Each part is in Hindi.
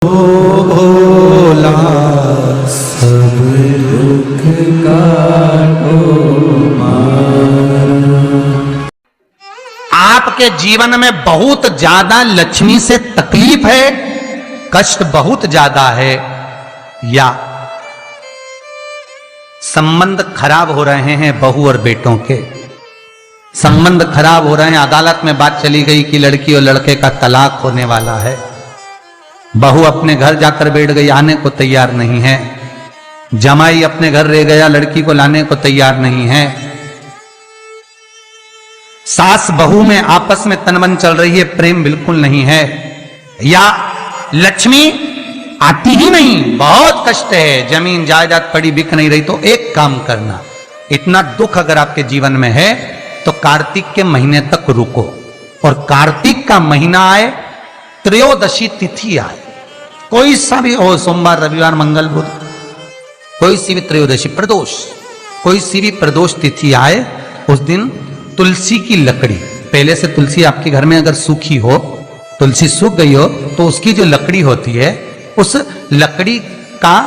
भोला सब दुख काटो आपके जीवन में बहुत ज्यादा लक्ष्मी से तकलीफ है, कष्ट बहुत ज्यादा है, या संबंध खराब हो रहे हैं बहू और बेटों के, संबंध खराब हो रहे हैं। अदालत में बात चली गई कि लड़की और लड़के का तलाक होने वाला है, बहू अपने घर जाकर बैठ गई, आने को तैयार नहीं है, जमाई अपने घर रह गया, लड़की को लाने को तैयार नहीं है, सास बहू में आपस में तनमन चल रही है, प्रेम बिल्कुल नहीं है, या लक्ष्मी आती ही नहीं, बहुत कष्ट है, जमीन जायदाद पड़ी बिक नहीं रही। तो एक काम करना, इतना दुख अगर आपके जीवन में है तो कार्तिक के महीने तक रुको, और कार्तिक का महीना आए, त्रयोदशी तिथि आए, कोई सा भी हो, सोमवार रविवार मंगल बुध, कोई सी भी त्रयोदशी प्रदोष, कोई सी भी प्रदोष तिथि आए, उस दिन तुलसी की लकड़ी, पहले से तुलसी आपके घर में अगर सूखी हो, तुलसी सूख गई हो, तो उसकी जो लकड़ी होती है, उस लकड़ी का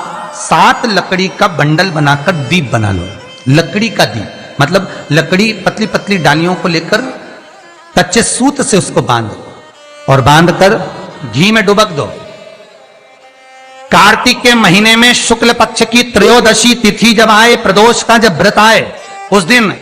7 लकड़ी का बंडल बनाकर दीप बना लो। लकड़ी का दीप मतलब लकड़ी पतली पतली डालियों को लेकर कच्चे सूत से उसको बांधो, और बांधकर घी में डुबक दो। कार्तिक के महीने में शुक्ल पक्ष की त्रयोदशी तिथि जब आए, प्रदोष का जब व्रत आए, उस दिन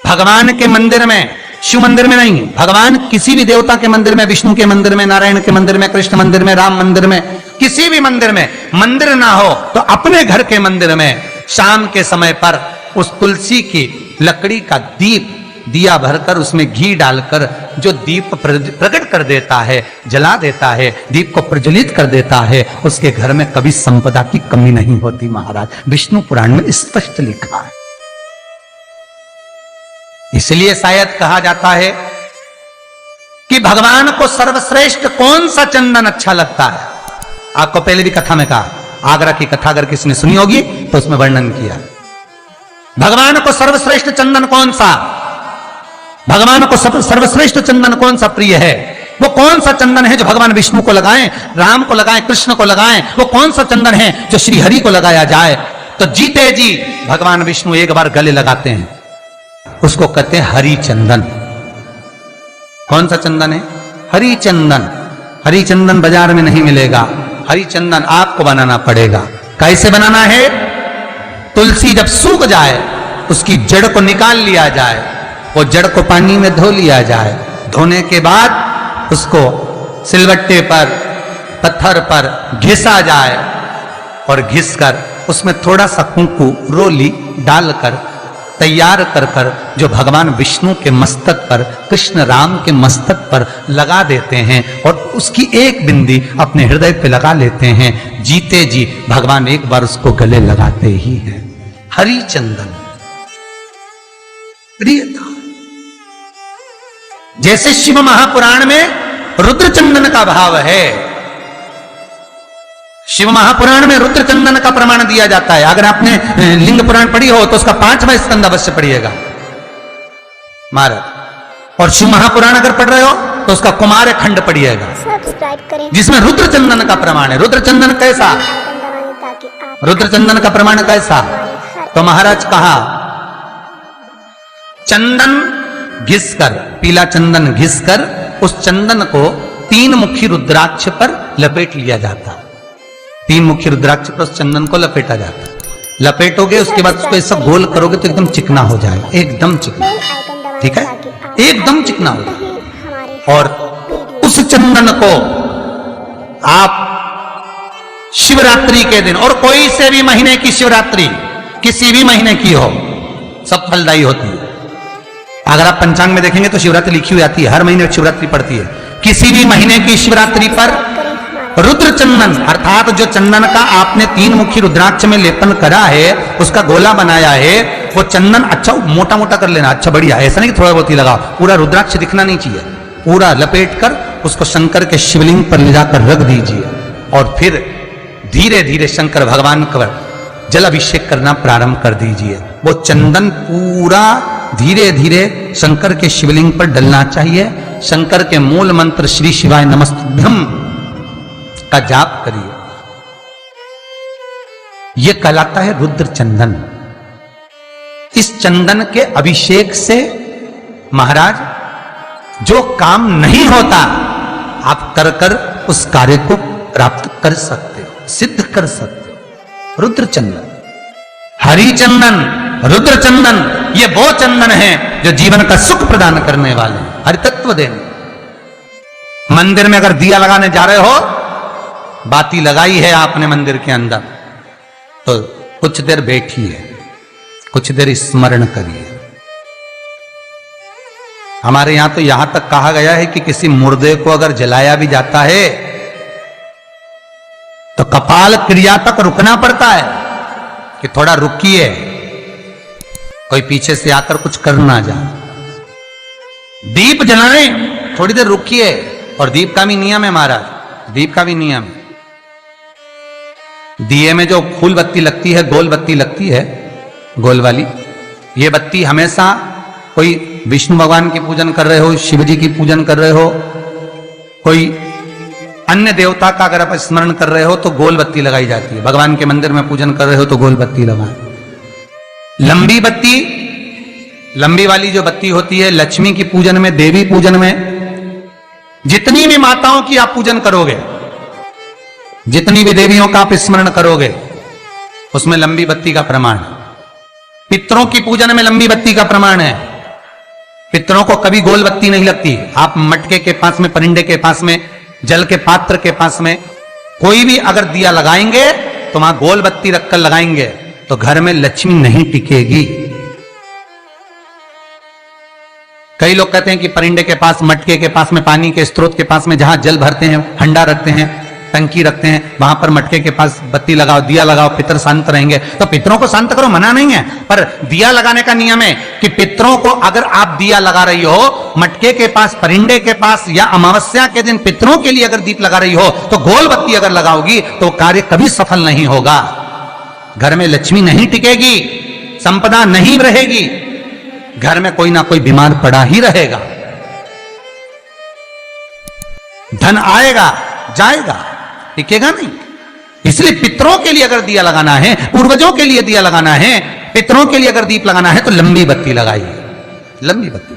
भगवान के मंदिर में, शिव मंदिर में नहीं, भगवान किसी भी देवता के मंदिर में, विष्णु के मंदिर में, नारायण के मंदिर में, कृष्ण मंदिर में, राम मंदिर में, किसी भी मंदिर में, मंदिर ना हो तो अपने घर के मंदिर में शाम के समय पर उस तुलसी की लकड़ी का दीप, दिया भरकर उसमें घी डालकर जो दीप प्रकट कर देता है, जला देता है, दीप को प्रज्वलित कर देता है, उसके घर में कभी संपदा की कमी नहीं होती। महाराज, विष्णु पुराण में स्पष्ट लिखा है। इसलिए शायद कहा जाता है कि भगवान को सर्वश्रेष्ठ कौन सा चंदन अच्छा लगता है। आपको पहले भी कथा में कहा, आगरा की कथा अगर किसी ने सुनी होगी तो उसमें वर्णन किया, भगवान को सर्वश्रेष्ठ चंदन कौन सा, भगवान को सर्वश्रेष्ठ चंदन कौन सा प्रिय है, वो कौन सा चंदन है जो भगवान विष्णु को लगाएं, राम को लगाएं, कृष्ण को लगाएं, वो कौन सा चंदन है जो श्री हरि को लगाया जाए। तो जीते जी भगवान विष्णु एक बार गले लगाते हैं, उसको कहते हैं हरि चंदन। कौन सा चंदन है? हरि चंदन। हरि चंदन बाजार में नहीं मिलेगा, हरि चंदन आपको बनाना पड़ेगा। कैसे बनाना है? तुलसी जब सूख जाए, उसकी जड़ को निकाल लिया जाए, वो जड़ को पानी में धो लिया जाए, धोने के बाद उसको सिलबट्टे पर, पत्थर पर घिसा जाए, और घिसकर उसमें थोड़ा सा कुंकू, रोली डालकर तैयार कर कर जो भगवान विष्णु के मस्तक पर, कृष्ण राम के मस्तक पर लगा देते हैं, और उसकी एक बिंदी अपने हृदय पे लगा लेते हैं। जीते जी भगवान एक बार उसको गले लगाते ही हैं। हरि चंदन प्रियता। जैसे शिव महापुराण में रुद्र चंदन का भाव है, शिव महापुराण में रुद्र चंदन का प्रमाण दिया जाता है। अगर आपने लिंग पुराण पढ़ी हो तो उसका 5वां स्कंद अवश्य पढ़िएगा महाराज, और शिव महापुराण अगर पढ़ रहे हो तो उसका कुमार खंड पढ़िएगा, जिसमें रुद्र चंदन का प्रमाण है। रुद्र चंदन कैसा? रुद्र चंदन का प्रमाण कैसा? तो महाराज कहा, चंदन घिसकर, पीला चंदन घिसकर उस चंदन को 3 मुखी रुद्राक्ष पर लपेट लिया जाता। 3 मुखी रुद्राक्ष पर उस चंदन को लपेटा जाता। लपेटोगे, उसके बाद उसको ऐसा गोल करोगे तो एकदम चिकना हो जाएगा, एकदम चिकना, ठीक है, एकदम चिकना हो जाएगा। और उस चंदन को आप शिवरात्रि के दिन, और कोई से भी महीने की शिवरात्रि, किसी भी महीने की हो, सब फलदायी होती है। अगर आप पंचांग में देखेंगे तो शिवरात्रि लिखी हुई आती है, हर महीने शिवरात्रि पड़ती है। किसी भी महीने की शिवरात्रि पर रुद्र चंदन, अर्थात जो चंदन का आपने 3 मुखी रुद्राक्ष में लेपन करा है, उसका गोला बनाया है, वो चंदन अच्छा मोटा मोटा कर लेना, अच्छा बढ़िया, ऐसा नहीं कि थोड़ा बहुत ही लगाओ, पूरा रुद्राक्ष दिखना नहीं चाहिए, पूरा लपेट कर उसको शंकर के शिवलिंग पर ले जाकर रख दीजिए, और फिर धीरे धीरे शंकर भगवान का जल अभिषेक करना प्रारंभ कर दीजिए। वो चंदन पूरा धीरे धीरे शंकर के शिवलिंग पर डलना चाहिए। शंकर के मूल मंत्र श्री शिवाय नमस्तुभ्यम का जाप करिए। यह कहलाता है रुद्र चंदन। इस चंदन के अभिषेक से महाराज जो काम नहीं होता आप कर कर उस कार्य को प्राप्त कर सकते हो, सिद्ध कर सकते हो। रुद्र चंदन, हरि चंदन, रुद्र चंदन, ये वो चंदन है जो जीवन का सुख प्रदान करने वाले, हरि तत्व देने। मंदिर में अगर दिया लगाने जा रहे हो, बाती लगाई है आपने मंदिर के अंदर, तो कुछ देर बैठिए, कुछ देर स्मरण करिए। हमारे यहां तो यहां तक कहा गया है कि किसी मुर्दे को अगर जलाया भी जाता है तो कपाल क्रिया तक रुकना पड़ता है कि थोड़ा रुकिए, कोई पीछे से आकर कुछ कर ना जाए। दीप जलाएं, थोड़ी देर रुकिए। और दीप का भी नियम है महाराज, दीप का भी नियम है। दिए में जो फूल बत्ती लगती है, गोल बत्ती लगती है, गोल वाली, ये बत्ती हमेशा कोई विष्णु भगवान की पूजन कर रहे हो, शिव जी की पूजन कर रहे हो, कोई अन्य देवता का अगर आप स्मरण कर रहे हो तो गोल बत्ती लगाई जाती है। भगवान के मंदिर में पूजन कर रहे हो तो गोल बत्ती लगाएं। लंबी बत्ती, लंबी वाली जो बत्ती होती है लक्ष्मी की पूजन में, देवी पूजन में, जितनी भी माताओं की आप पूजन करोगे, जितनी भी देवियों का आप स्मरण करोगे, उसमें लंबी बत्ती का प्रमाण है। पितरों की पूजन में लंबी बत्ती का प्रमाण है। पितरों को कभी गोल बत्ती नहीं लगती। आप मटके के पास में, परिंदे के पास में, जल के पात्र के पास में कोई भी अगर दिया लगाएंगे तो वहां गोल बत्ती रखकर लगाएंगे तो घर में लक्ष्मी नहीं टिकेगी। कई लोग कहते हैं कि परिंदे के पास, मटके के पास में, पानी के स्रोत के पास में जहां जल भरते हैं, हंडा रखते हैं, टंकी रखते हैं, वहां पर मटके के पास बत्ती लगाओ, दिया लगाओ, पितर शांत रहेंगे। तो पितरों को शांत करो, मना नहीं है, पर दिया लगाने का नियम है कि पितरों को अगर आप दिया लगा रही हो मटके के पास, परिंदे के पास, या अमावस्या के दिन पितरों के लिए अगर दीप लगा रही हो तो गोल बत्ती अगर लगाओगी तो कार्य कभी सफल नहीं होगा। घर में लक्ष्मी नहीं टिकेगी, संपदा नहीं रहेगी, घर में कोई ना कोई बीमार पड़ा ही रहेगा। धन आएगा जाएगा, टिकेगा नहीं। इसलिए पितरों के लिए अगर दिया लगाना है, पूर्वजों के लिए दिया लगाना है, पितरों के लिए अगर दीप लगाना है तो लंबी बत्ती लगाइए, लंबी बत्ती।